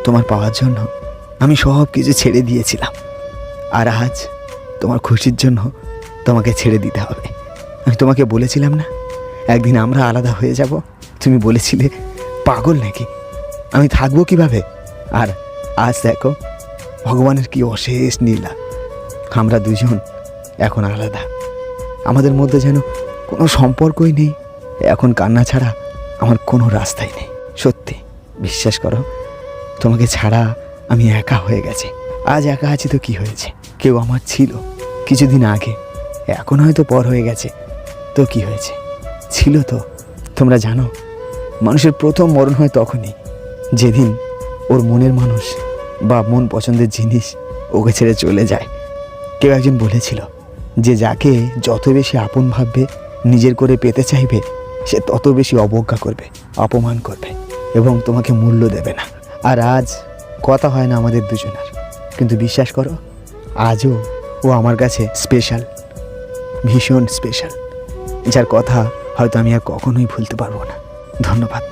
তোমার পাওয়ার জন্য আমি সব কিছু ছেড়ে দিয়েছিলাম, আর আজ তোমার খুশির জন্য তোমাকে ছেড়ে দিতে হবে। আমি তোমাকে বলেছিলাম না একদিন আমরা আলাদা হয়ে যাব? তুমি বলেছিলে পাগল নাকি, আমি থাকবো কিভাবে? আর আজ দেখো ভগবানের কি অশেষ নীলা, আমরা দুজন এখন আলাদা। আমাদের মধ্যে যেন কোনো সম্পর্কই নেই। এখন কান্না ছাড়া আমার কোনো রাস্তাই নেই। সত্যি বিশ্বাস করো, তোমাকে ছাড়া আমি একা হয়ে গেছি। আজ একা আছি তো কি হয়েছে, কেউ আমার ছিল কিছুদিন আগে, এখন হয়তো পর হয়ে গেছে, তো কি হয়েছে? ছিল তো। তোমরা জানো মানুষের প্রথম মরণ হয় তখনই, যেদিন ওর মনের মানুষ বা মন পছন্দের জিনিস ওকে ছেড়ে চলে যায়। কেউ একজন বলেছিল যে যাকে যত বেশি আপন ভাববে, নিজের করে পেতে চাইবে, সে তত বেশি অবজ্ঞা করবে, অপমান করবে এবং তোমাকে মূল্য দেবে না। আর আজ কথা হয় না আমাদের দুজনের, কিন্তু বিশ্বাস করো আজও ও আমার কাছে স্পেশাল, ভীষণ স্পেশাল, যার কথা হয়তো আমি আর কখনোই ভুলতে পারবো না। ধন্যবাদ।